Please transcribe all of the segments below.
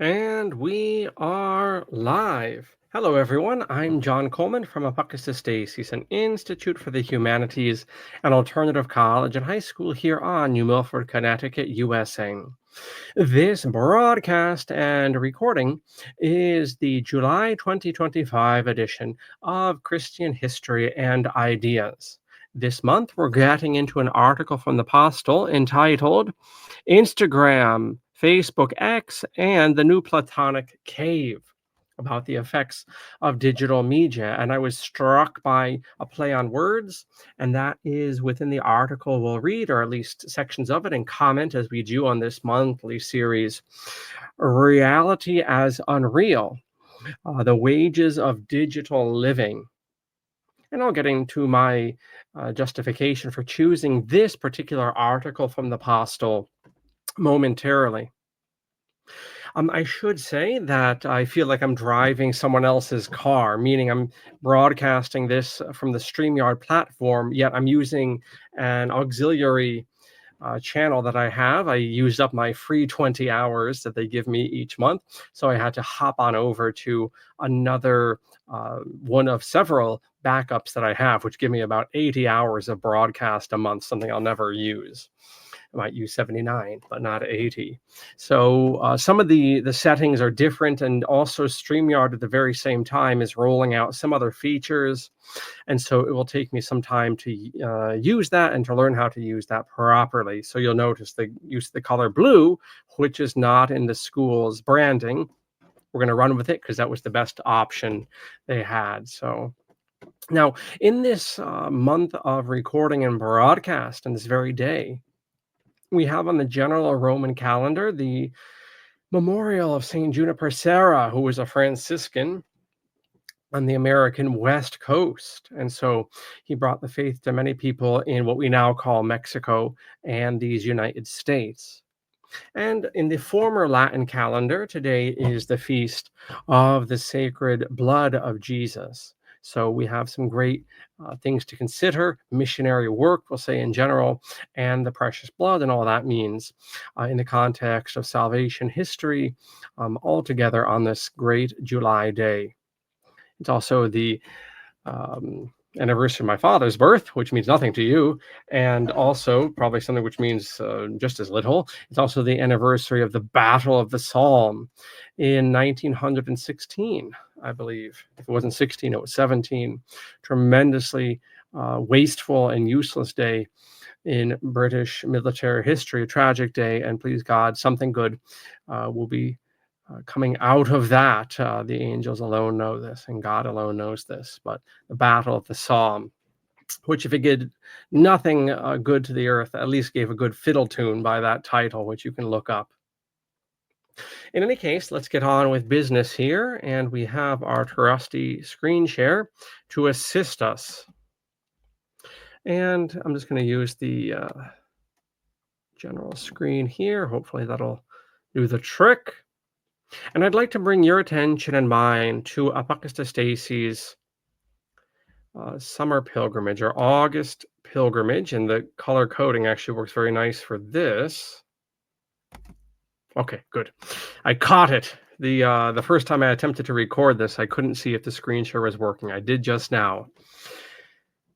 And we are live. Hello, everyone. I'm John Coleman from ApocatastasisInstitute for the Humanities and Alternative College and High School here on New Milford, Connecticut, USA. This broadcast and recording is the July 2025 edition of Christian History and Ideas. This month, we're getting into an article from the Postil entitled Instagram, Facebook X, and the New Platonic Cave, about the effects of digital media. And I was struck by a play on words, and that is within the article we'll read, or at least sections of it, and comment as we do on this monthly series. Reality as Unreal, the Wages of Digital Living. And I'll get into my justification for choosing this particular article from the Postil momentarily. I should say that I feel like I'm driving someone else's car, meaning I'm broadcasting this from the StreamYard platform, yet I'm using an auxiliary channel that I have. I used up my free 20 hours that they give me each month, so I had to hop on over to another one of several backups that I have, which give me about 80 hours of broadcast a month, something I'll never use. I might use 79, but not 80. So some of the settings are different, and also StreamYard at the very same time is rolling out some other features. And so it will take me some time to use that and to learn how to use that properly. So you'll notice the use of the color blue, which is not in the school's branding. We're going to run with it because that was the best option they had. So now in this month of recording and broadcast, on this very day, we have on the general Roman calendar the memorial of St. Juniper Serra, who was a Franciscan on the American West Coast. And so he brought the faith to many people in what we now call Mexico and these United States. And in the former Latin calendar, today is the feast of the sacred blood of Jesus. So we have some great things to consider: missionary work, we'll say in general, and the precious blood and all that means in the context of salvation history all together on this great July day. It's also the anniversary of my father's birth, which means nothing to you, and also probably something which means just as little. It's also the anniversary of the Battle of the Somme in 1916, I believe. If it wasn't 16, it was 17. Tremendously wasteful and useless day in British military history, a tragic day, and please God, something good will be coming out of that. The angels alone know this, and God alone knows this. But the Battle of the Somme, which if it did nothing good to the earth, at least gave a good fiddle tune by that title, which you can look up. In any case, let's get on with business here, and we have our trusty screen share to assist us. And I'm just going to use the general screen here. Hopefully that'll do the trick. And I'd like to bring your attention and mine to Apocatastasis summer pilgrimage or August pilgrimage, and the color coding actually works very nice for this. Okay, good. I caught it. The first time I attempted to record this, I couldn't see if the screen share was working. I did just now.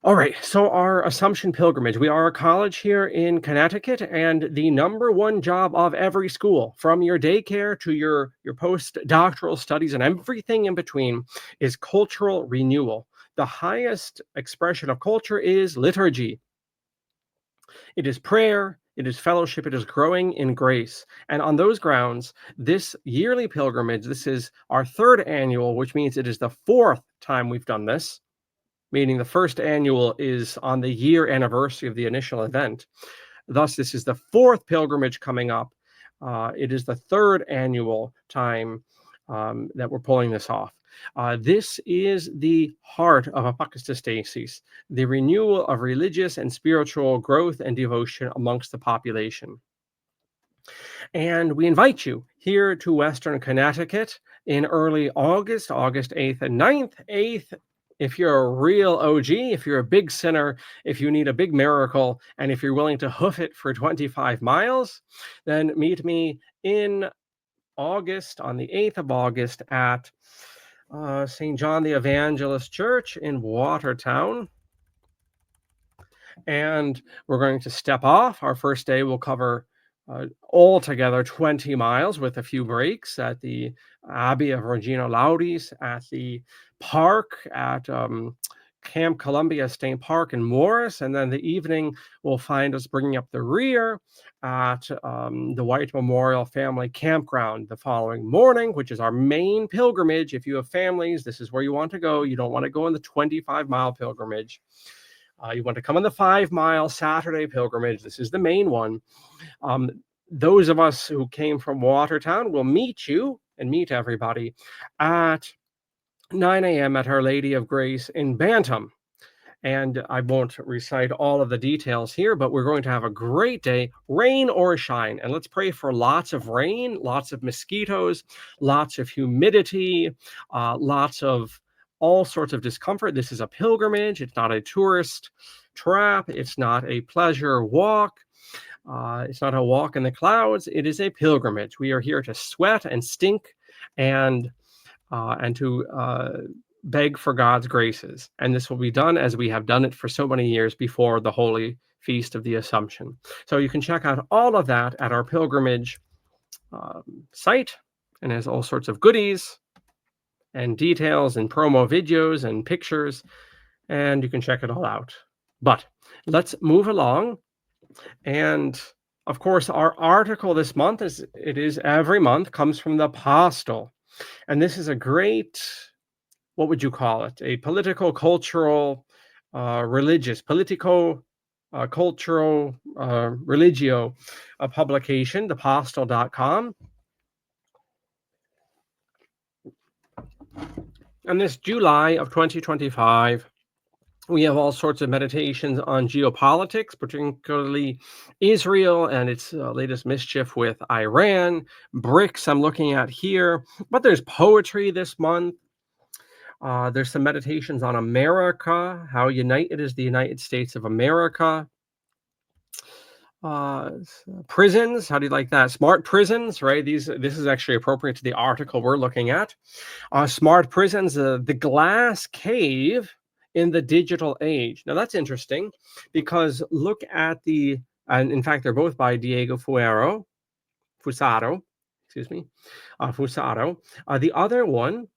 All right, so our Assumption pilgrimage. We are a college here in Connecticut, and the number one job of every school, from your daycare to your postdoctoral studies and everything in between, is cultural renewal. The highest expression of culture is liturgy. It is prayer, it is fellowship, it is growing in grace. And on those grounds, this yearly pilgrimage, this is our third annual, which means it is the fourth time we've done this, meaning the first annual is on the year anniversary of the initial event. Thus, this is the fourth pilgrimage coming up. It is the third annual time that we're pulling this off. This is the heart of Apocatastasis, the renewal of religious and spiritual growth and devotion amongst the population. And we invite you here to Western Connecticut in early August, August 8th and 9th. 8th, if you're a real OG, if you're a big sinner, if you need a big miracle, and if you're willing to hoof it for 25 miles, then meet me in August, on the 8th of August at St. John the Evangelist Church in Watertown. And we're going to step off. Our first day will cover altogether 20 miles with a few breaks at the Abbey of Regina Laudis, at the park at Camp Columbia State Park in Morris, and then the evening will find us bringing up the rear at the White Memorial Family Campground the following morning, which is our main pilgrimage. If you have families, this is where you want to go. You don't want to go on the 25-mile pilgrimage. You want to come on the 5-mile Saturday pilgrimage. This is the main one. Those of us who came from Watertown will meet you and meet everybody at 9 a.m. at Our Lady of Grace in Bantam. And I won't recite all of the details here, but we're going to have a great day, rain or shine. And let's pray for lots of rain, lots of mosquitoes, lots of humidity, lots of all sorts of discomfort. This is a pilgrimage. It's not a tourist trap. It's not a pleasure walk. It's not a walk in the clouds. It is a pilgrimage. We are here to sweat and stink and to beg for God's graces. And this will be done as we have done it for so many years before the Holy Feast of the Assumption. So you can check out all of that at our pilgrimage site, and there's all sorts of goodies and details and promo videos and pictures, and you can check it all out. But let's move along. And of course, our article this month, as it is every month, comes from the Postil. And this is a great, what would you call it? A political, cultural, religious, cultural, religio publication, thepostil.com. And this July of 2025, we have all sorts of meditations on geopolitics, particularly Israel and its latest mischief with Iran, BRICS I'm looking at here, but there's poetry this month. There's some meditations on America, how united is the United States of America. Prisons, how do you like that? Smart prisons, right? This is actually appropriate to the article we're looking at. Smart prisons, the glass cave in the digital age. Now that's interesting because look at and in fact, they're both by Diego Fusaro. Fusaro. The other one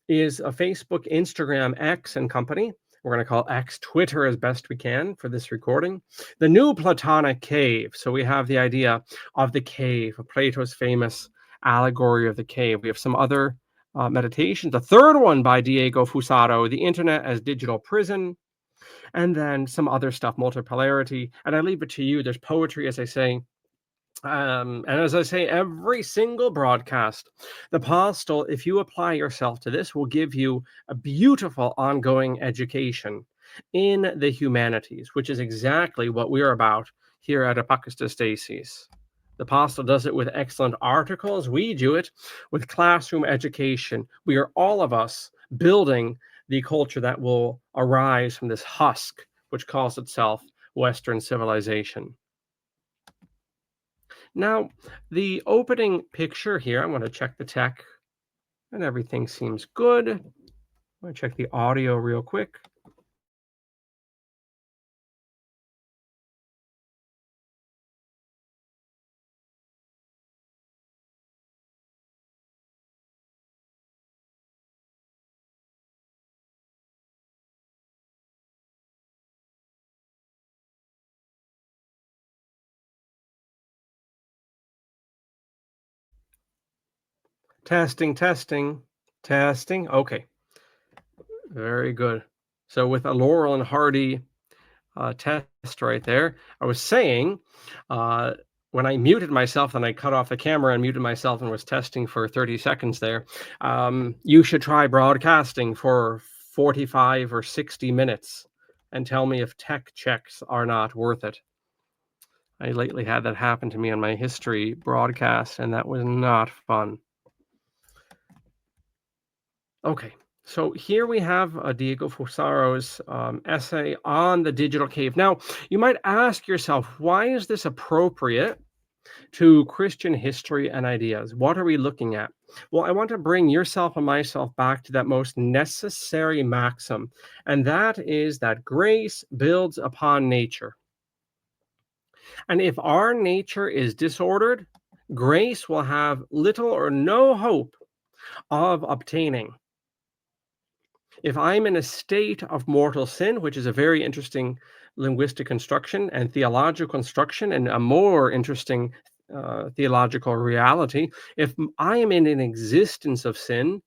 is a Facebook, Instagram, X and company. We're going to call X Twitter as best we can for this recording. The New Platonic Cave. So we have the idea of the cave, of Plato's famous allegory of the cave. We have some other meditations. The third one by Diego Fusaro, the internet as digital prison, and then some other stuff, multipolarity. And I leave it to you. There's poetry, as I say. And as I say, every single broadcast, the Postil, if you apply yourself to this, will give you a beautiful ongoing education in the humanities, which is exactly what we're about here at Apocatastasis. The Postil does it with excellent articles. We do it with classroom education. We are all of us building the culture that will arise from this husk, which calls itself Western civilization. Now, the opening picture here, I'm going to check the tech and everything seems good. I'm going to check the audio real quick. Testing, testing, testing. Okay, very good. So with a Laurel and Hardy test right there, I was saying uh, when I muted myself and I cut off the camera and muted myself and was testing for 30 seconds there, you should try broadcasting for 45 or 60 minutes and tell me if tech checks are not worth it. I lately had that happen to me on my history broadcast, and that was not fun. Okay, so here we have Diego Fusaro's essay on the digital cave. Now, you might ask yourself, why is this appropriate to Christian history and ideas? What are we looking at? Well, I want to bring yourself and myself back to that most necessary maxim, and that is that grace builds upon nature. And if our nature is disordered, grace will have little or no hope of obtaining. If I'm in a state of mortal sin, which is a very interesting linguistic construction and theological construction, and a more interesting theological reality, if I am in an existence of sin,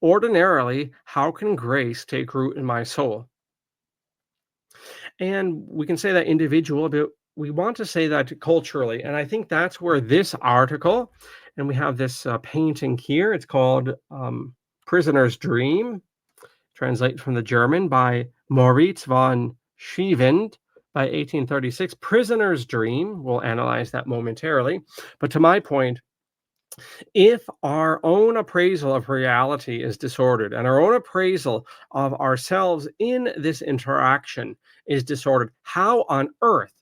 ordinarily, how can grace take root in my soul? And we can say that individual, but we want to say that culturally. And I think that's where this article, and we have this painting here, it's called Prisoner's Dream, translated from the German by Moritz von Schiewind by 1836. Prisoner's Dream, we'll analyze that momentarily. But to my point, if our own appraisal of reality is disordered and our own appraisal of ourselves in this interaction is disordered, how on earth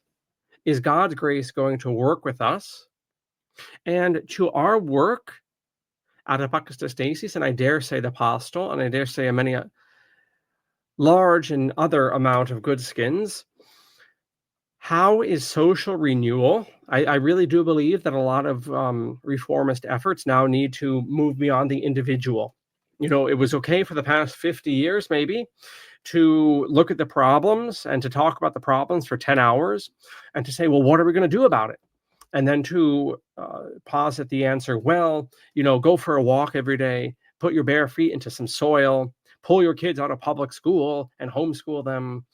is God's grace going to work with us? And to our work at Apocatastasis, and I dare say the Postil, and I dare say a many large and other amount of good skins, how is social renewal? I really do believe that a lot of reformist efforts now need to move beyond the individual. You know, it was okay for the past 50 years, maybe, to look at the problems and to talk about the problems for 10 hours and to say, well, what are we going to do about it? And then to posit the answer, well, you know, go for a walk every day, put your bare feet into some soil, pull your kids out of public school and homeschool them,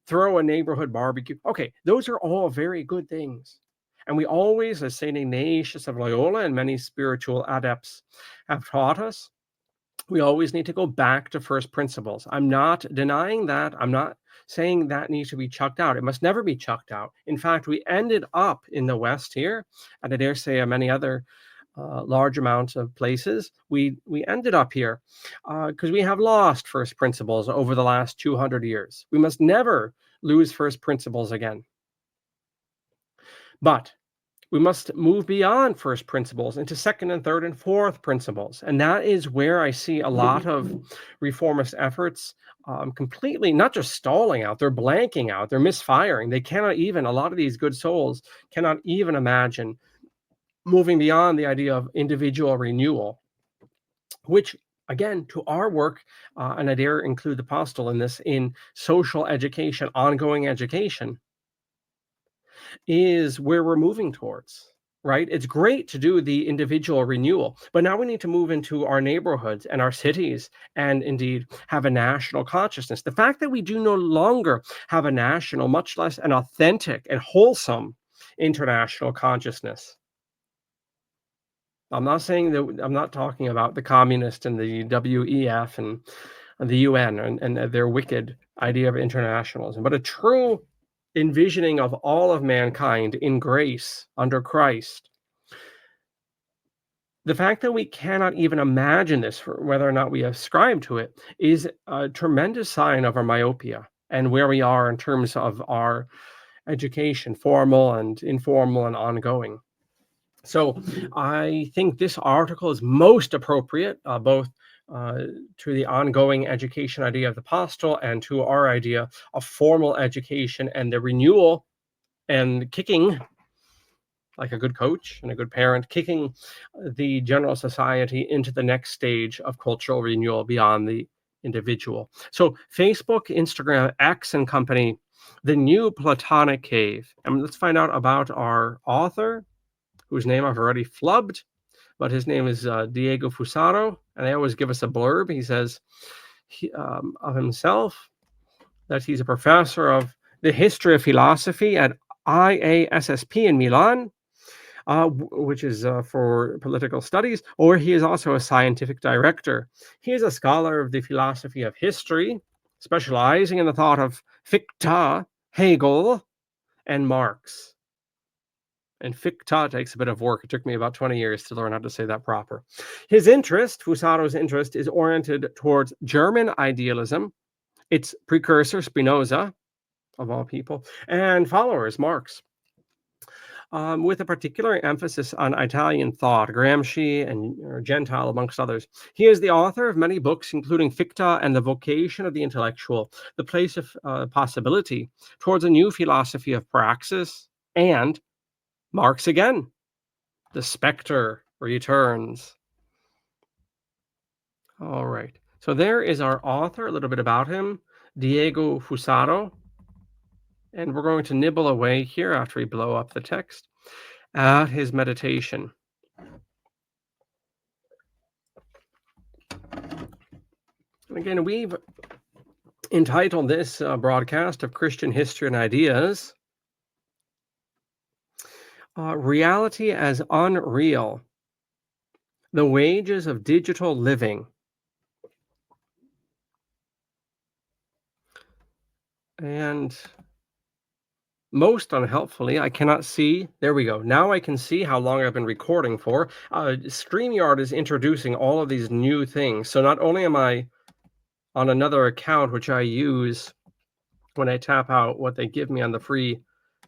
throw a neighborhood barbecue. Okay, those are all very good things. And we always, as St. Ignatius of Loyola and many spiritual adepts have taught us, we always need to go back to first principles. I'm not denying that. I'm not saying that needs to be chucked out. It must never be chucked out. In fact, we ended up in the West here, and I dare say many other large amounts of places, we ended up here because we have lost first principles over the last 200 years. We must never lose first principles again. But we must move beyond first principles into second and third and fourth principles. And that is where I see a lot of reformist efforts completely not just stalling out, they're blanking out, they're misfiring. They cannot even, a lot of these good souls cannot even imagine moving beyond the idea of individual renewal, which again, to our work, and I dare include the Postil in this, in social education, ongoing education, is where we're moving towards, right? It's great to do the individual renewal, but now we need to move into our neighborhoods and our cities and indeed have a national consciousness. The fact that we do no longer have a national, much less an authentic and wholesome international consciousness. I'm not saying that, I'm not talking about the communists and the WEF and the UN and their wicked idea of internationalism, but a true envisioning of all of mankind in grace under Christ. The fact that we cannot even imagine this, for whether or not we ascribe to it, is a tremendous sign of our myopia and where we are in terms of our education, formal and informal and ongoing. So I think this article is most appropriate, both to the ongoing education idea of the Postil and to our idea of formal education and the renewal and kicking, like a good coach and a good parent, kicking the general society into the next stage of cultural renewal beyond the individual. So Facebook, Instagram, X and company, the new Platonic cave. And let's find out about our author, whose name I've already flubbed, but his name is Diego Fusaro, and they always give us a blurb. He says of himself that he's a professor of the history of philosophy at IASSP in Milan, which is for political studies, or he is also a scientific director. He is a scholar of the philosophy of history, specializing in the thought of Fichte, Hegel, and Marx. And Fichte takes a bit of work. It took me about 20 years to learn how to say that proper. His interest, Fusaro's interest, is oriented towards German idealism, its precursor, Spinoza, of all people, and followers, Marx, with a particular emphasis on Italian thought, Gramsci and Gentile, amongst others. He is the author of many books, including Fichte and the Vocation of the Intellectual, the Place of Possibility, towards a new philosophy of praxis, and Marx again. The specter returns. All right. So there is our author, a little bit about him, Diego Fusaro. And we're going to nibble away here after we blow up the text at his meditation. And again, we've entitled this broadcast of Christian History and Ideas, Reality as Unreal, the Wages of Digital Living. And most unhelpfully, I cannot see. There we go. Now I can see how long I've been recording for. StreamYard is introducing all of these new things. So not only am I on another account, which I use when I tap out what they give me on the free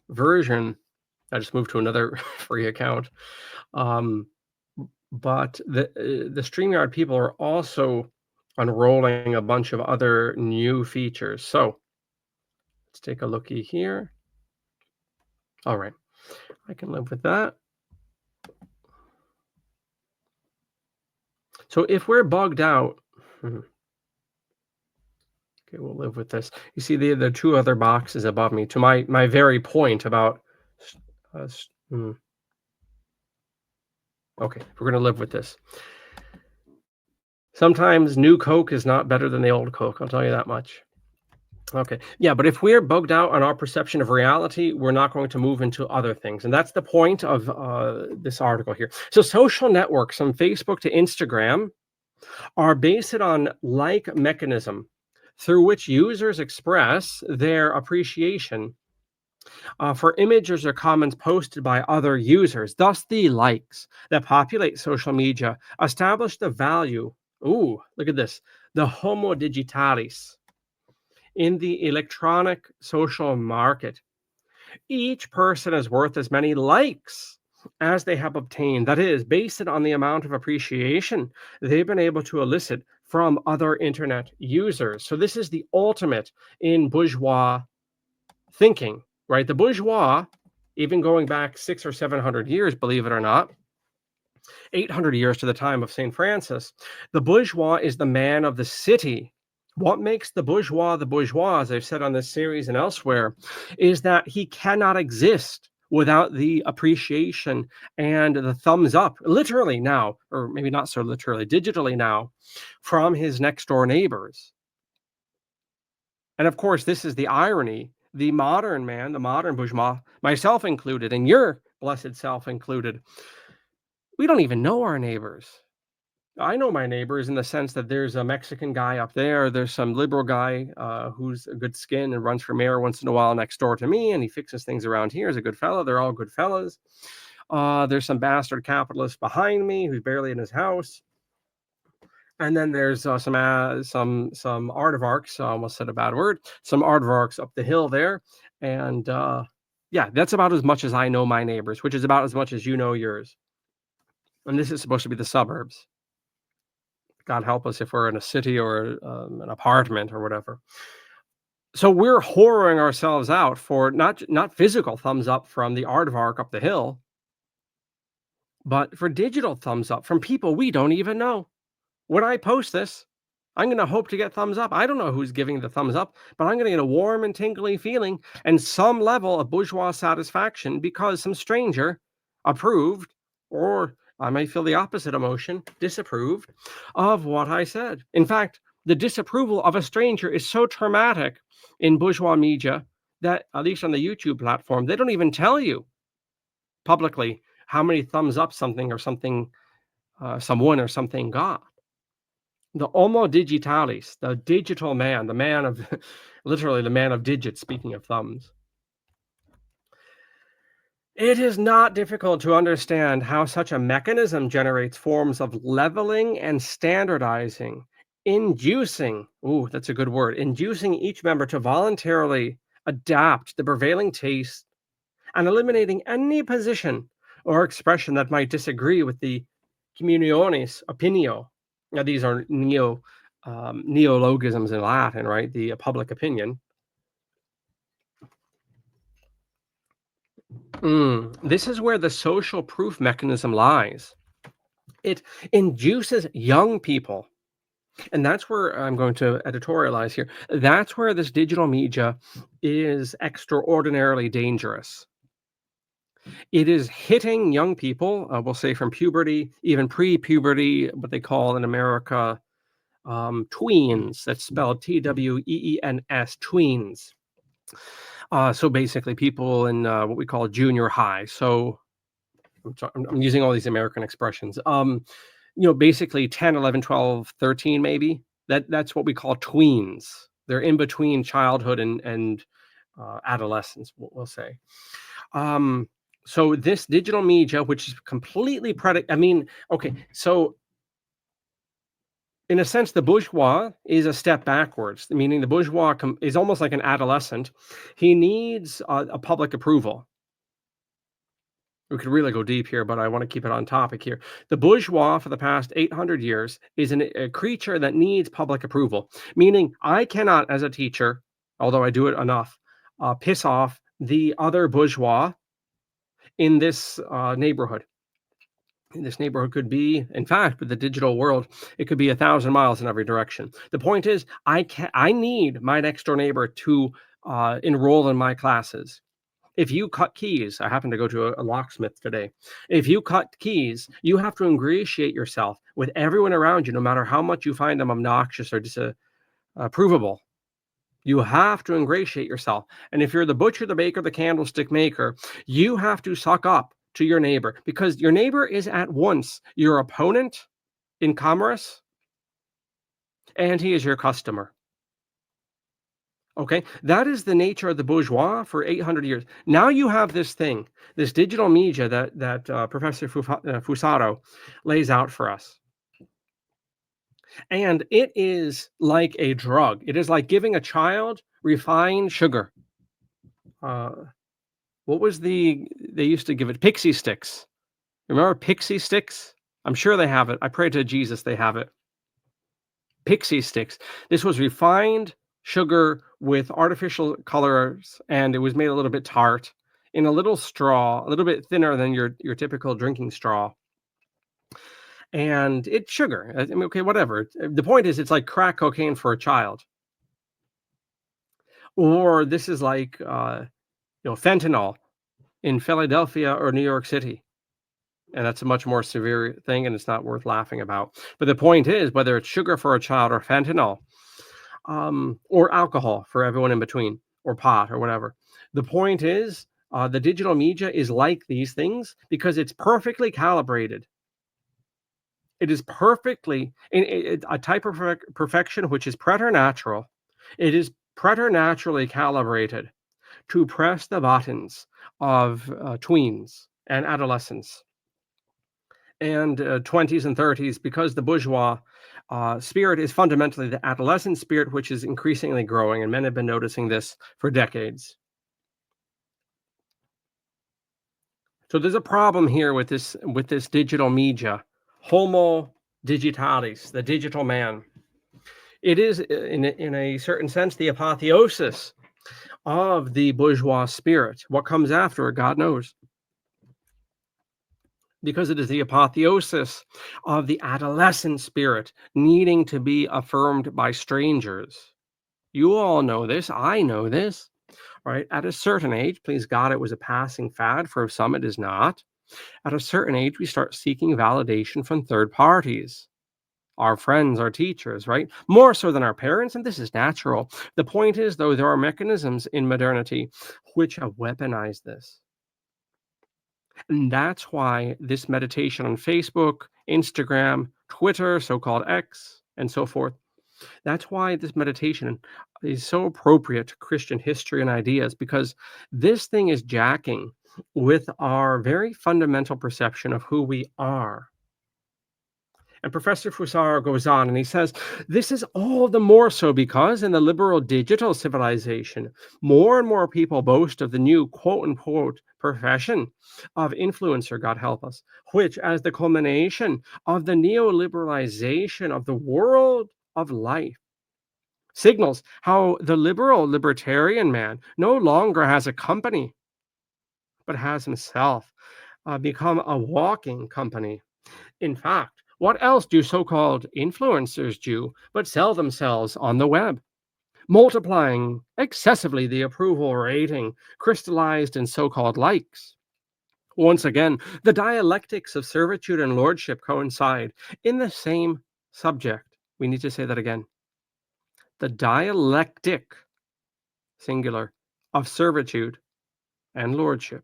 version, I just moved to another free account. But the StreamYard people are also unrolling a bunch of other new features. So let's take a looky here. All right, I can live with that. So if we're bugged out, okay, we'll live with this. You see the two other boxes above me, to my very point about okay, we're going to live with this. Sometimes new Coke is not better than the old Coke, I'll tell you that much. Okay, yeah, but if we're bugged out on our perception of reality, we're not going to move into other things. And that's the point of this article here. So social networks, from Facebook to Instagram, are based on like mechanism through which users express their appreciation for images or comments posted by other users. Thus, the likes that populate social media establish the value. Ooh, look at this. The homo digitalis in the electronic social market. Each person is worth as many likes as they have obtained. That is, based on the amount of appreciation they've been able to elicit from other internet users. So this is the ultimate in bourgeois thinking, right? The bourgeois, even going back 600 or 700 years, believe it or not, 800 years to the time of St. Francis, the bourgeois is the man of the city. What makes the bourgeois, as I've said on this series and elsewhere, is that he cannot exist without the appreciation and the thumbs up, literally now, or maybe not so literally, digitally now, from his next door neighbors. And of course, this is the irony. The modern man, the modern bourgeois, myself included, and your blessed self included, we don't even know our neighbors. I know my neighbors in the sense that there's a Mexican guy up there. There's some liberal guy who's a good skin and runs for mayor once in a while next door to me, and he fixes things around here. He's a good fellow. They're all good fellows. There's some bastard capitalist behind me who's barely in his house. And then there's some aardvarks. I almost said a bad word. Some aardvarks up the hill there, and yeah, that's about as much as I know my neighbors, which is about as much as you know yours. And this is supposed to be the suburbs. God help us if we're in a city or an apartment or whatever. So we're whoring ourselves out for not physical thumbs up from the aardvark up the hill, but for digital thumbs up from people we don't even know. When I post this, I'm gonna hope to get thumbs up. I don't know who's giving the thumbs up, but I'm gonna get a warm and tingly feeling and some level of bourgeois satisfaction because some stranger approved, or I may feel the opposite emotion, disapproved of what I said. In fact, the disapproval of a stranger is so traumatic in bourgeois media that, at least on the YouTube platform, they don't even tell you publicly how many thumbs up something or something, someone or something got. The homo digitalis, the digital man, the man of literally the man of digits, speaking of thumbs. It is not difficult to understand how such a mechanism generates forms of leveling and standardizing, inducing, ooh, that's a good word, inducing each member to voluntarily adapt the prevailing taste and eliminating any position or expression that might disagree with the communionis opinio. Now, these are neologisms in Latin, right? The public opinion. This is where the social proof mechanism lies. It induces young people, and that's where I'm going to editorialize here. That's where this digital media is extraordinarily dangerous. It is hitting young people, we'll say from puberty, even pre-puberty, what they call in America tweens. That's spelled Tweens, tweens. So basically, people in what we call junior high. So I'm using all these American expressions. Basically 10, 11, 12, 13, maybe. That's what we call tweens. They're in between childhood and adolescence, we'll say. So this digital media, which is completely so in a sense, the bourgeois is a step backwards, meaning the bourgeois is almost like an adolescent. He needs a public approval. We could really go deep here, but I want to keep it on topic here. The bourgeois for the past 800 years is a creature that needs public approval, meaning I cannot, as a teacher, although I do it enough, piss off the other bourgeois in this neighborhood. This neighborhood could be, in fact, with the digital world, it could be 1,000 miles in every direction. The point is, I need my next door neighbor to enroll in my classes. If you cut keys, I happen to go to a locksmith today. If you cut keys, you have to ingratiate yourself with everyone around you, no matter how much you find them obnoxious or disapprovable. You have to ingratiate yourself. And if you're the butcher, the baker, the candlestick maker, you have to suck up to your neighbor, because your neighbor is at once your opponent in commerce and he is your customer. Okay, that is the nature of the bourgeois for 800 years. Now you have this thing, this digital media that Professor Fusaro lays out for us. And it is like a drug. It is like giving a child refined sugar. What was they used to give it? Pixie sticks. Remember pixie sticks? I'm sure they have it. I pray to Jesus they have it. Pixie sticks. This was refined sugar with artificial colors, and it was made a little bit tart in a little straw, a little bit thinner than your typical drinking straw. And it's sugar. I mean, okay, whatever. The point is, it's like crack cocaine for a child. Or this is like, fentanyl in Philadelphia or New York City. And that's a much more severe thing, and it's not worth laughing about. But the point is, whether it's sugar for a child or fentanyl, or alcohol for everyone in between, or pot or whatever. The point is, the digital media is like these things because it's perfectly calibrated. It is perfectly a type of perfection which is preternatural. It is preternaturally calibrated to press the buttons of tweens and adolescence and 20s and 30s, because the bourgeois spirit is fundamentally the adolescent spirit, which is increasingly growing, and men have been noticing this for decades. So there's a problem here with this digital media, Homo digitalis, the digital man. It is, in a certain sense, the apotheosis of the bourgeois spirit. What comes after it, God knows, because it is the apotheosis of the adolescent spirit needing to be affirmed by strangers. You all know this. I know this, right? At a certain age, please God, it was a passing fad. For some, it is not. At a certain age, we start seeking validation from third parties, our friends, our teachers, right? More so than our parents, and this is natural. The point is, though, there are mechanisms in modernity which have weaponized this. And that's why this meditation on Facebook, Instagram, Twitter, so-called X, and so forth, that's why this meditation is so appropriate to Christian history and ideas, because this thing is jacking with our very fundamental perception of who we are. And Professor Fusaro goes on and he says, this is all the more so because in the liberal digital civilization, more and more people boast of the new quote unquote profession of influencer, God help us, which, as the culmination of the neoliberalization of the world of life, signals how the liberal libertarian man no longer has a company, but has himself become a walking company. In fact, what else do so-called influencers do but sell themselves on the web, multiplying excessively the approval rating crystallized in so-called likes? Once again, the dialectics of servitude and lordship coincide in the same subject. We need to say that again. The dialectic, singular, of servitude and lordship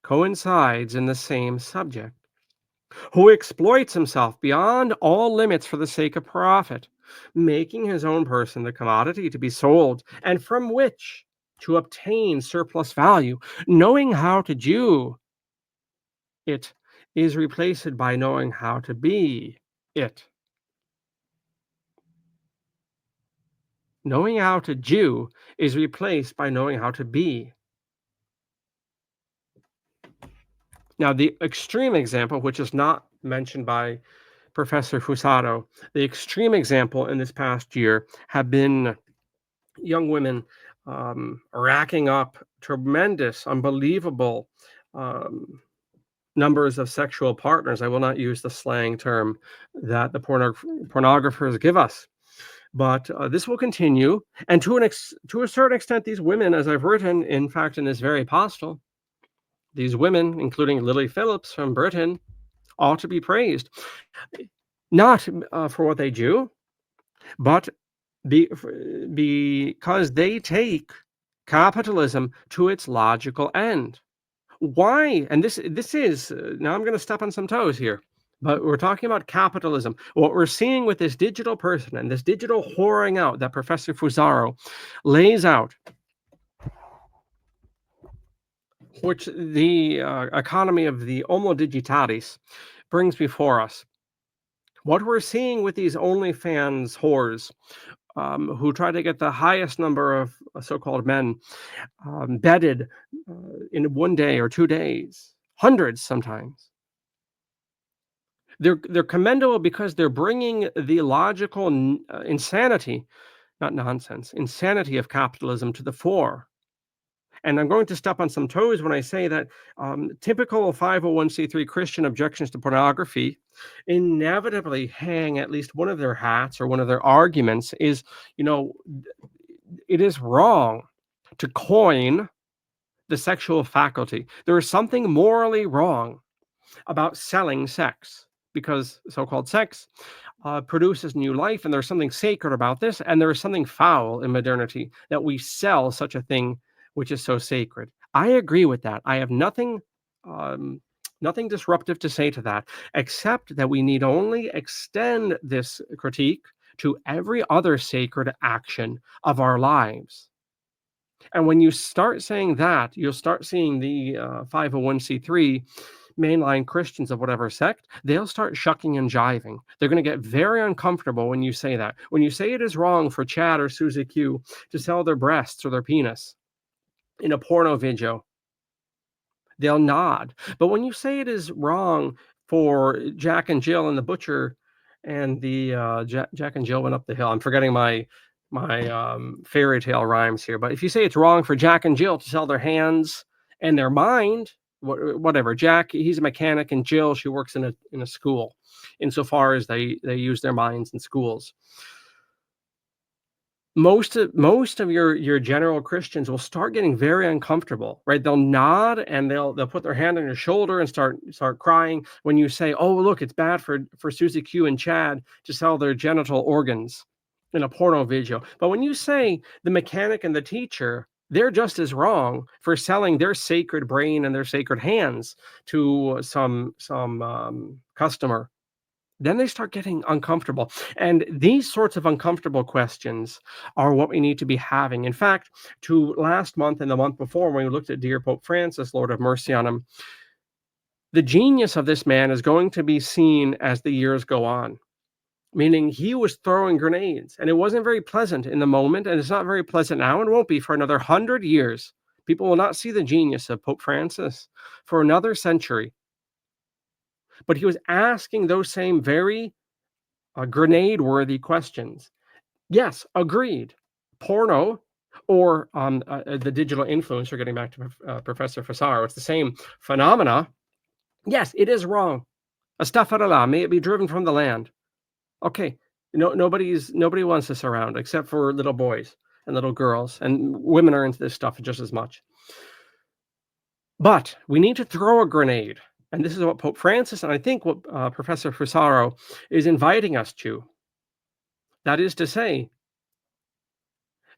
coincides in the same subject. Who exploits himself beyond all limits for the sake of profit, making his own person the commodity to be sold, and from which to obtain surplus value, knowing how to do it is replaced by knowing how to be it. Knowing how to do is replaced by knowing how to be. Now, the extreme example, which is not mentioned by Professor Fusaro, the extreme example in this past year have been young women racking up tremendous, unbelievable numbers of sexual partners. I will not use the slang term that the pornographers give us. But this will continue, and to a certain extent, these women, as I've written, in fact, in this very postil, these women, including Lily Phillips from Britain, ought to be praised, not for what they do, but because they take capitalism to its logical end. Why? And this is now I'm going to step on some toes here, but we're talking about capitalism. What we're seeing with this digital person and this digital whoring out that Professor Fusaro lays out, which the economy of the Homo digitalis brings before us. What we're seeing with these OnlyFans whores who try to get the highest number of so-called men bedded in one day or 2 days, hundreds sometimes. They're commendable because they're bringing the logical insanity, not nonsense, insanity of capitalism to the fore. And I'm going to step on some toes when I say that typical 501c3 Christian objections to pornography inevitably hang at least one of their hats, or one of their arguments is, it is wrong to coin the sexual faculty. There is something morally wrong about selling sex, because so-called sex produces new life, and there's something sacred about this, and there is something foul in modernity that we sell such a thing which is so sacred. I agree with that. I have nothing disruptive to say to that, except that we need only extend this critique to every other sacred action of our lives. And when you start saying that, you'll start seeing the 501c3 mainline Christians of whatever sect, they'll start shucking and jiving. They're going to get very uncomfortable when you say that. When you say it is wrong for Chad or Susie Q to sell their breasts or their penis in a porno video, they'll nod. But when you say it is wrong for Jack and Jill and the butcher and the Jack and Jill went up the hill. I'm forgetting my fairy tale rhymes here. But if you say it's wrong for Jack and Jill to sell their hands and their mind, whatever. Jack, he's a mechanic, and Jill, she works in a school. Insofar as they use their minds in schools. Most of your general Christians will start getting very uncomfortable, right? They'll nod and they'll put their hand on your shoulder and start crying when you say, "Oh, look, it's bad for Susie Q and Chad to sell their genital organs in a porno video." But when you say the mechanic and the teacher, they're just as wrong for selling their sacred brain and their sacred hands to some customer. Then they start getting uncomfortable. And these sorts of uncomfortable questions are what we need to be having. In fact, to last month and the month before, when we looked at Dear Pope Francis, Lord have mercy on him, the genius of this man is going to be seen as the years go on. Meaning he was throwing grenades, and it wasn't very pleasant in the moment, and it's not very pleasant now, and won't be for another 100 years. People will not see the genius of Pope Francis for another century. But he was asking those same very grenade-worthy questions. Yes, agreed. Porno or the digital influencer, getting back to Professor Fasaro, it's the same phenomena. Yes, it is wrong. Astaghfirullah, may it be driven from the land. Okay, nobody wants this around except for little boys and little girls, and women are into this stuff just as much. But we need to throw a grenade. And this is what Pope Francis, and I think what Professor Fusaro is inviting us to. That is to say,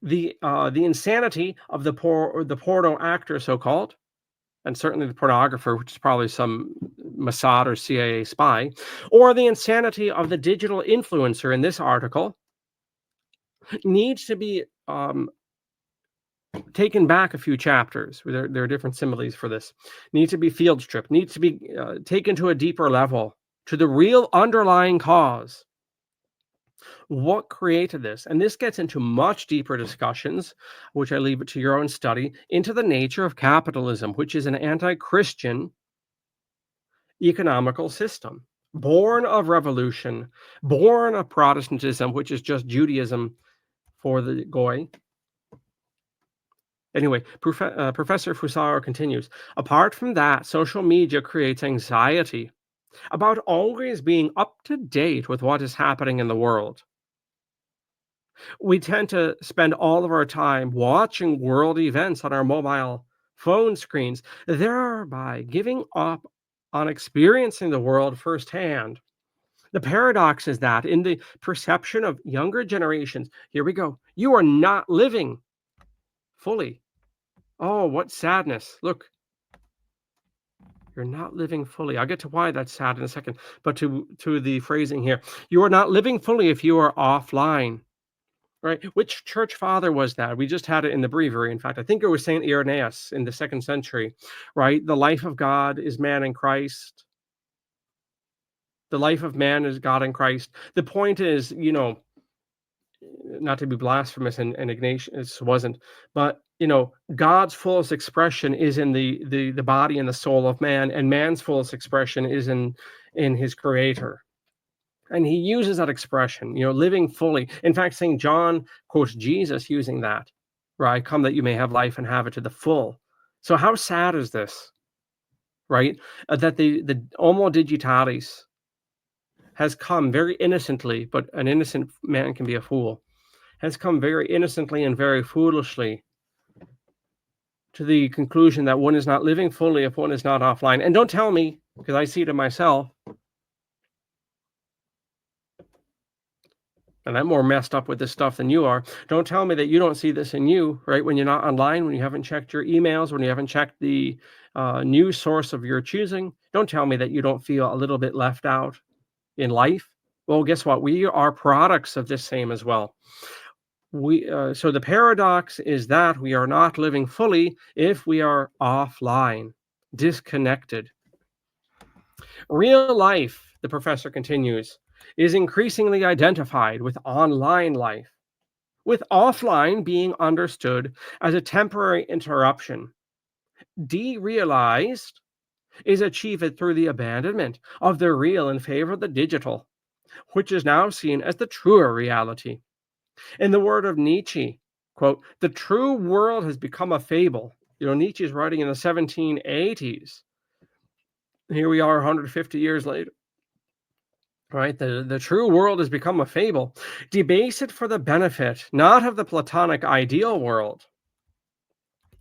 the insanity of the porno actor, so-called, and certainly the pornographer, which is probably some Mossad or CIA spy, or the insanity of the digital influencer in this article, needs to be taken back a few chapters. There are different similes for this. Needs to be field stripped, needs to be taken to a deeper level, to the real underlying cause. What created this? And this gets into much deeper discussions, which I leave it to your own study, into the nature of capitalism, which is an anti-Christian economical system, born of revolution, born of Protestantism, which is just Judaism for the Goy. Anyway, Professor Fusaro continues, apart from that, social media creates anxiety about always being up to date with what is happening in the world. We tend to spend all of our time watching world events on our mobile phone screens, thereby giving up on experiencing the world firsthand. The paradox is that in the perception of younger generations, here we go, you are not living fully. Oh, what sadness. Look, you're not living fully. I'll get to why that's sad in a second, but to the phrasing here, you are not living fully if you are offline. Right? Which church father was that? We just had it in the breviary. In fact, I think it was Saint Irenaeus in the 2nd century, right? The life of God is man in Christ. The life of man is God in Christ. The point is, not to be blasphemous, and Ignatius wasn't, but God's fullest expression is in the body and the soul of man, and man's fullest expression is in his creator. And he uses that expression, living fully. In fact, St. John quotes Jesus using that, right? Come that you may have life and have it to the full. So how sad is this, right? That the Homo Digitalis has come very innocently, but an innocent man can be a fool, has come very innocently and very foolishly to the conclusion that one is not living fully if one is not offline. And don't tell me, because I see it in myself, and I'm more messed up with this stuff than you are. Don't tell me that you don't see this in you, right? When you're not online, when you haven't checked your emails, when you haven't checked the news source of your choosing. Don't tell me that you don't feel a little bit left out in life. Well, guess what? We are products of this same as well. So the paradox is that we are not living fully if we are offline, disconnected. Real life, the professor continues, is increasingly identified with online life, with offline being understood as a temporary interruption. Derealized is achieved through the abandonment of the real in favor of the digital, which is now seen as the truer reality. In the word of Nietzsche, quote, the true world has become a fable. Nietzsche is writing in the 1780s. Here we are 150 years later. Right? The true world has become a fable. Debase it for the benefit, not of the Platonic ideal world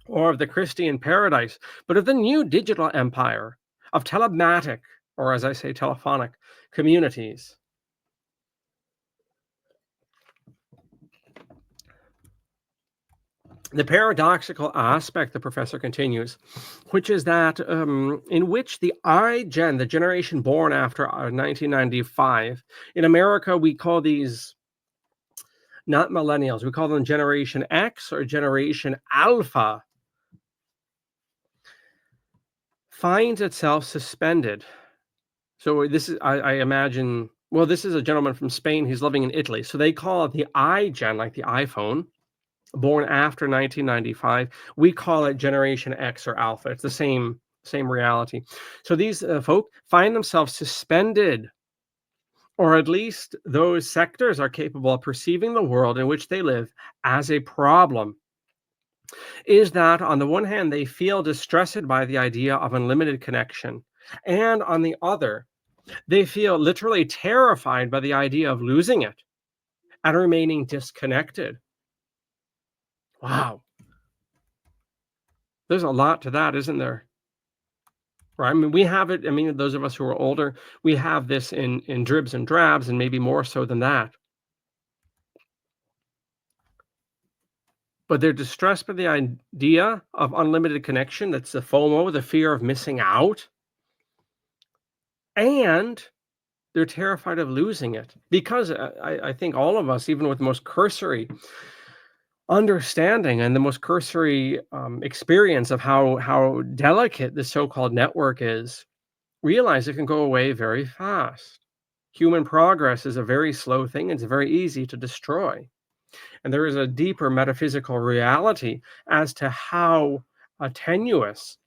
or of the Christian paradise, but of the new digital empire of telematic, or as I say, telephonic communities. The paradoxical aspect, the professor continues, which is that in which the iGen, the generation born after 1995, in America, we call these not millennials, we call them Generation X or Generation Alpha, finds itself suspended. So this is, I imagine, well, this is a gentleman from Spain. He's living in Italy. So they call it the iGen, like the iPhone, born after 1995. We call it Generation X or Alpha. It's the same reality. So these folk find themselves suspended, or at least those sectors are capable of perceiving the world in which they live as a problem. Is that on the one hand, they feel distressed by the idea of unlimited connection, and on the other, they feel literally terrified by the idea of losing it and remaining disconnected. Wow. There's a lot to that, isn't there? Right? I mean, we have it. I mean, those of us who are older, we have this in dribs and drabs, and maybe more so than that. But they're distressed by the idea of unlimited connection. That's the FOMO, the fear of missing out. And they're terrified of losing it because I think all of us, even with the most cursory understanding and the most cursory experience of how delicate this so-called network is, realize it can go away very fast. Human progress is a very slow thing. It's very easy to destroy. And there is a deeper metaphysical reality as to how tenuous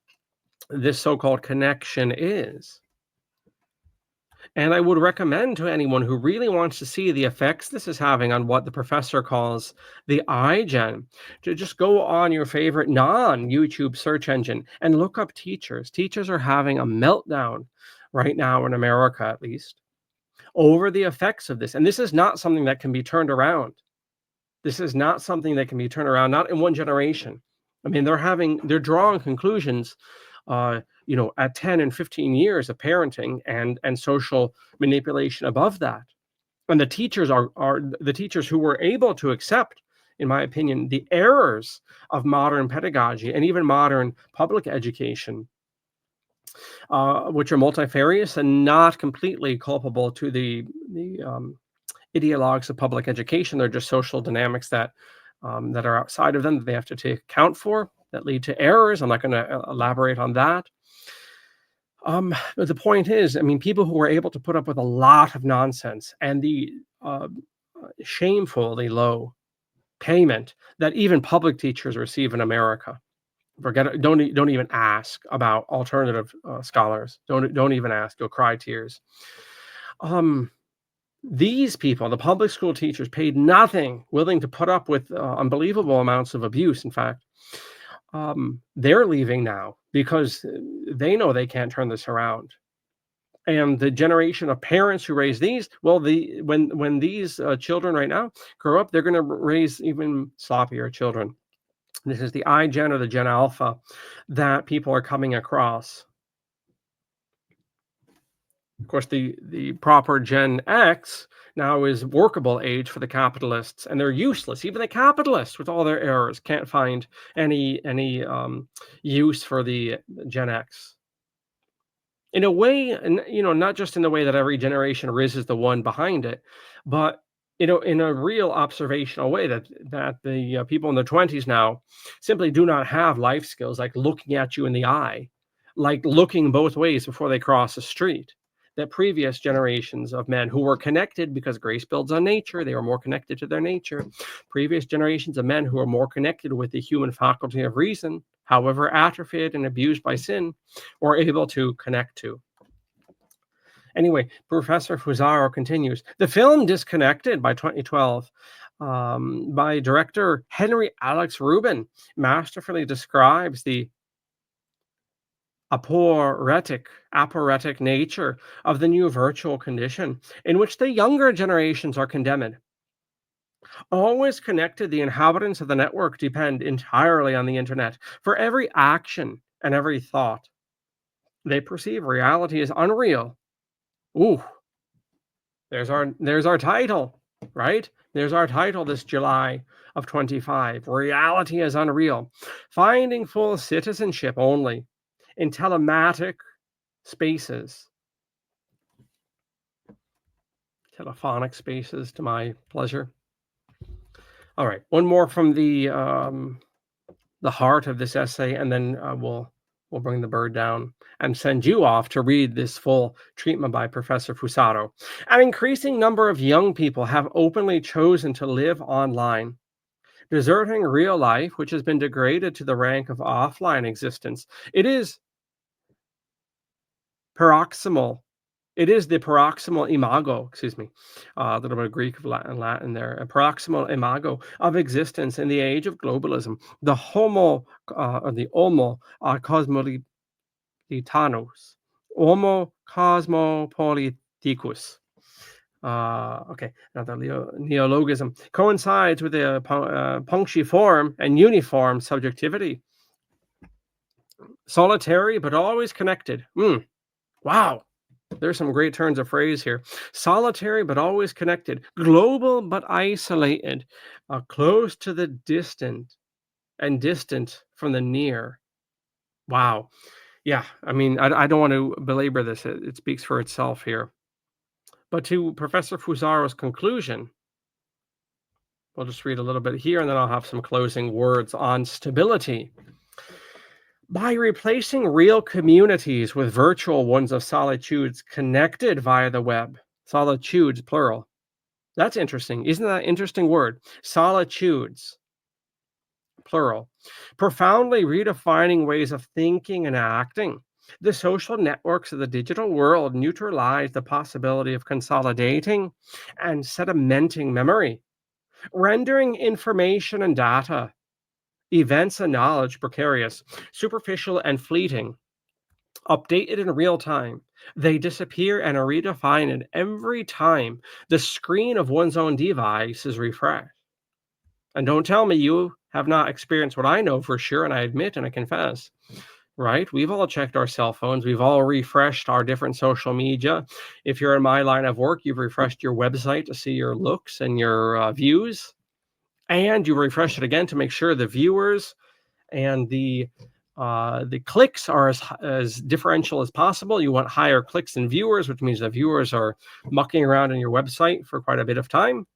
this so-called connection is. And I would recommend to anyone who really wants to see the effects this is having on what the professor calls the iGen to just go on your favorite non-YouTube search engine and look up teachers. Teachers are having a meltdown right now in America, at least, over the effects of this. And this is not something that can be turned around. This is not something that can be turned around, not in one generation. I mean, they're drawing conclusions at 10 and 15 years of parenting and social manipulation above that. And the teachers are the teachers who were able to accept, in my opinion, the errors of modern pedagogy and even modern public education, which are multifarious and not completely culpable to the ideologues of public education. They're just social dynamics that are outside of them that they have to take account for, that lead to errors. I'm not going to elaborate on that. But the point is, I mean, people who were able to put up with a lot of nonsense and the shamefully low payment that even public teachers receive in America. Forget it. Don't even ask about alternative scholars. Don't even ask. You'll cry tears. These people, the public school teachers, paid nothing, willing to put up with unbelievable amounts of abuse. In fact, they're leaving now because they know they can't turn this around. And the generation of parents who raise these, well, when these children right now grow up, they're going to raise even sloppier children. This is the iGen or the Gen Alpha that people are coming across. Of course, the proper Gen X now is workable age for the capitalists, and they're useless. Even the capitalists, with all their errors, can't find any use for the Gen X. In a way, and not just in the way that every generation raises the one behind it, but in a real observational way that the people in their 20s now simply do not have life skills like looking at you in the eye, like looking both ways before they cross the street. That previous generations of men who were connected because grace builds on nature, they were more connected to their nature. Previous generations of men who are more connected with the human faculty of reason, however atrophied and abused by sin, were able to connect to. Anyway, Professor Fusaro continues. The film Disconnected by 2012 by director Henry Alex Rubin masterfully describes the aporetic nature of the new virtual condition in which the younger generations are condemned. Always connected, the inhabitants of the network depend entirely on the internet for every action and every thought. They perceive reality as unreal. Ooh, there's our title, right? There's our title this July of 25. Reality is unreal. Finding full citizenship only in telematic spaces. Telephonic spaces to my pleasure. All right, one more from the heart of this essay, and then we'll bring the bird down and send you off to read this full treatment by Professor Fusaro. An increasing number of young people have openly chosen to live online, deserting real life, which has been degraded to the rank of offline existence. It is paroxysmal. It is the paroxysmal imago, excuse me, a little bit of Greek of Latin there, a paroxysmal imago of existence in the age of globalism. The or the homo cosmopolitanos, homo cosmopoliticus. Okay, another neologism coincides with the punctiform and uniform subjectivity. Solitary but always connected. Wow. There's some great turns of phrase here. Solitary but always connected. Global but isolated. Close to the distant and distant from the near. Wow. Yeah, I mean, I don't want to belabor this. It speaks for itself here. But to Professor Fusaro's conclusion, we'll just read a little bit here, and then I'll have some closing words on stability. By replacing real communities with virtual ones of solitudes connected via the web, solitudes, plural. That's interesting. Isn't that an interesting word? Solitudes, plural. Profoundly redefining ways of thinking and acting. The social networks of the digital world neutralize the possibility of consolidating and sedimenting memory, rendering information and data, events and knowledge precarious, superficial and fleeting, updated in real time. They disappear and are redefined every time the screen of one's own device is refreshed. And don't tell me you have not experienced what I know for sure, and I admit and I confess, right? We've all checked our cell phones. We've all refreshed our different social media. If you're in my line of work, you've refreshed your website to see your looks and your views. And you refresh it again to make sure the viewers and the clicks are as differential as possible. You want higher clicks and viewers, which means the viewers are mucking around on your website for quite a bit of time,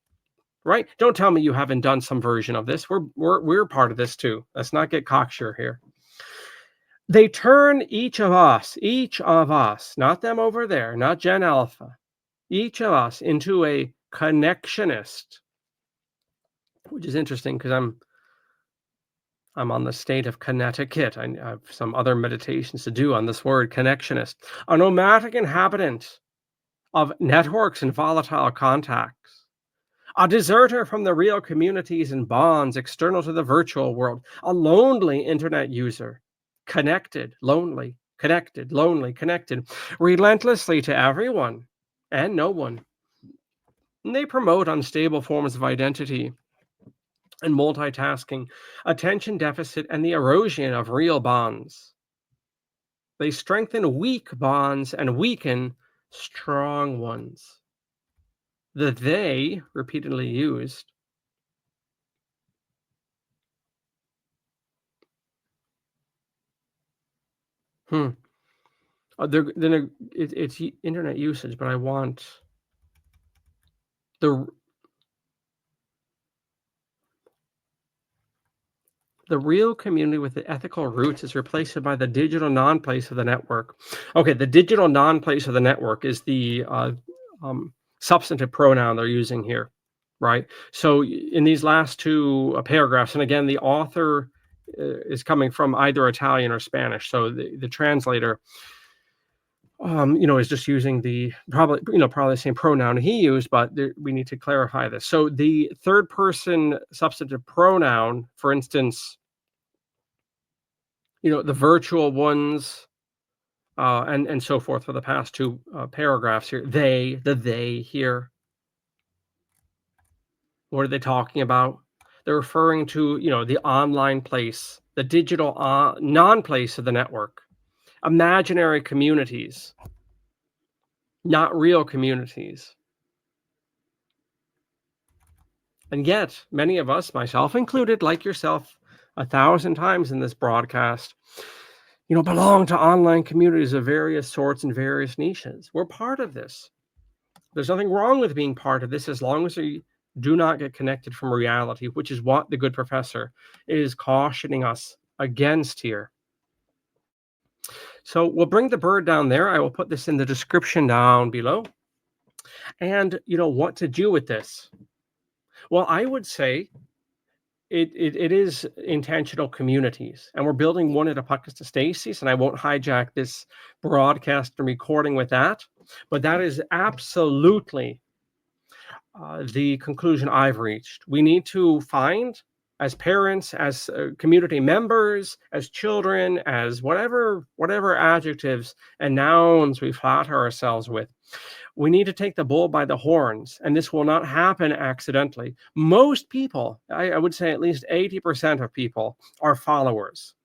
right? Don't tell me you haven't done some version of this. We're part of this too. Let's not get cocksure here. They turn each of us, not them over there, not Gen Alpha, each of us into a connectionist, which is interesting because I'm on the state of Connecticut. I have some other meditations to do on this word, connectionist. A nomadic inhabitant of networks and volatile contacts. A deserter from the real communities and bonds external to the virtual world. A lonely internet user. Connected, lonely, connected, lonely, connected. Relentlessly to everyone and no one. And they promote unstable forms of identity and multitasking, attention deficit, and the erosion of real bonds. They strengthen weak bonds and weaken strong ones. The they, repeatedly used, it's internet usage, but I want the The real community with the ethical roots is replaced by the digital non-place of the network. Okay, the digital non-place of the network is the substantive pronoun they're using here, right? So in these last two paragraphs, and again, the author is coming from either Italian or Spanish. So the translator, is just using the probably the same pronoun he used, but we need to clarify this. So the third person substantive pronoun, for instance, the virtual ones, and so forth for the past two paragraphs here. They here. What are they talking about? They're referring to, the online place, the digital non-place of the network, imaginary communities, not real communities. And yet, many of us, myself included, like yourself, 1,000 times in this broadcast, belong to online communities of various sorts and various niches. We're part of this. There's nothing wrong with being part of this as long as we do not get connected from reality, which is what the good professor is cautioning us against here. So we'll bring the bird down there. I will put this in the description down below. And, what to do with this? Well, I would say it is intentional communities, and we're building one at Apocatastasis, and I won't hijack this broadcast and recording with that, but that is absolutely the conclusion I've reached. We need to find, as parents, as community members, as children, as whatever adjectives and nouns we flatter ourselves with, we need to take the bull by the horns, and this will not happen accidentally. Most people, I would say at least 80% of people, are followers.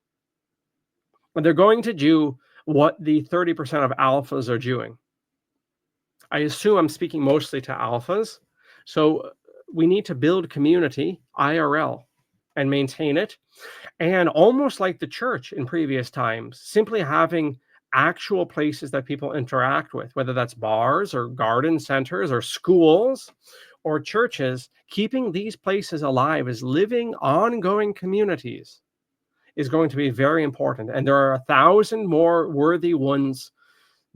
And they're going to do what the 30% of alphas are doing. I assume I'm speaking mostly to alphas. So we need to build community, IRL, and maintain it. And almost like the church in previous times, simply having actual places that people interact with, whether that's bars or garden centers or schools or churches, keeping these places alive as living, ongoing communities is going to be very important. And there are 1,000 more worthy ones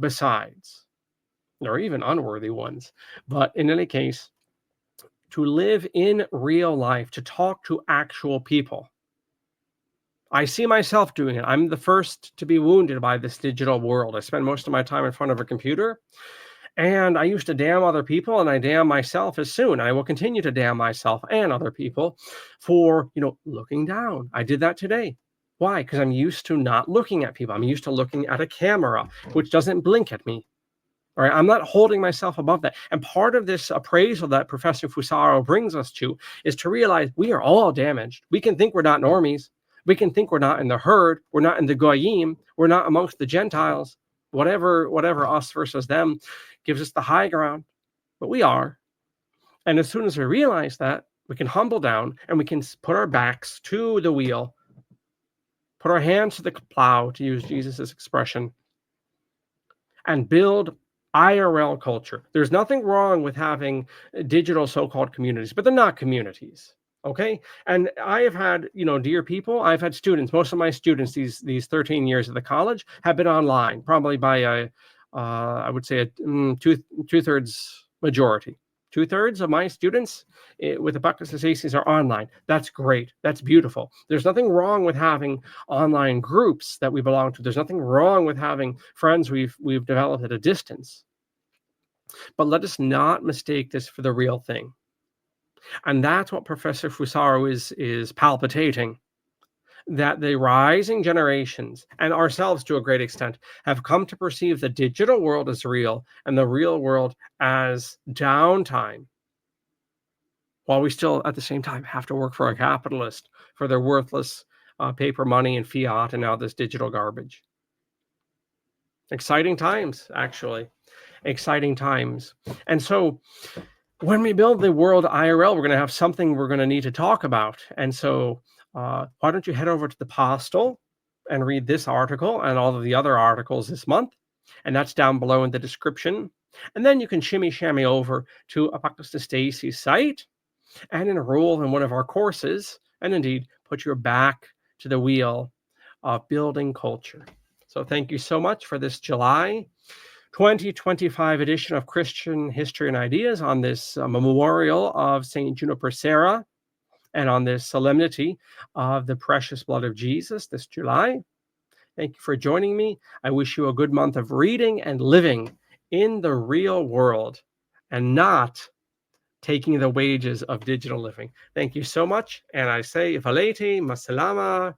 besides, or even unworthy ones. But in any case, to live in real life, to talk to actual people. I see myself doing it. I'm the first to be wounded by this digital world. I spend most of my time in front of a computer, and I used to damn other people, and I damn myself as soon. I will continue to damn myself and other people for, looking down. I did that today. Why? Because I'm used to not looking at people. I'm used to looking at a camera, which doesn't blink at me. All right, I'm not holding myself above that. And part of this appraisal that Professor Fusaro brings us to is to realize we are all damaged. We can think we're not normies. We can think we're not in the herd. We're not in the goyim. We're not amongst the Gentiles. Whatever us versus them gives us the high ground. But we are. And as soon as we realize that, we can humble down and we can put our backs to the wheel, put our hands to the plow, to use Jesus's expression, and build IRL culture. There's nothing wrong with having digital so-called communities, but they're not communities. Okay. And I have had, dear people, I've had students, most of my students, these 13 years of the college have been online, probably by I would say a two-thirds majority. 2/3 of my students with Apocatastasis are online. That's great. That's beautiful. There's nothing wrong with having online groups that we belong to. There's nothing wrong with having friends we've developed at a distance. But let us not mistake this for the real thing. And that's what Professor Fusaro is palpitating, that the rising generations, and ourselves to a great extent, have come to perceive the digital world as real and the real world as downtime, while we still, at the same time, have to work for a capitalist for their worthless paper money and fiat and now this digital garbage. Exciting times, actually. Exciting times. And so when we build the world IRL, we're going to have something we're going to need to talk about. And so why don't you head over to the Postil and read this article and all of the other articles this month. And that's down below in the description. And then you can shimmy-shammy over to Apocatastasis site and enroll in one of our courses, and indeed put your back to the wheel of building culture. So thank you so much for this July 2025 edition of Christian History and Ideas on this memorial of St. Juniper Serra and on this solemnity of the precious blood of Jesus this July. Thank you for joining me. I wish you a good month of reading and living in the real world and not taking the wages of digital living. Thank you so much. And I say, Valeti, Masalama,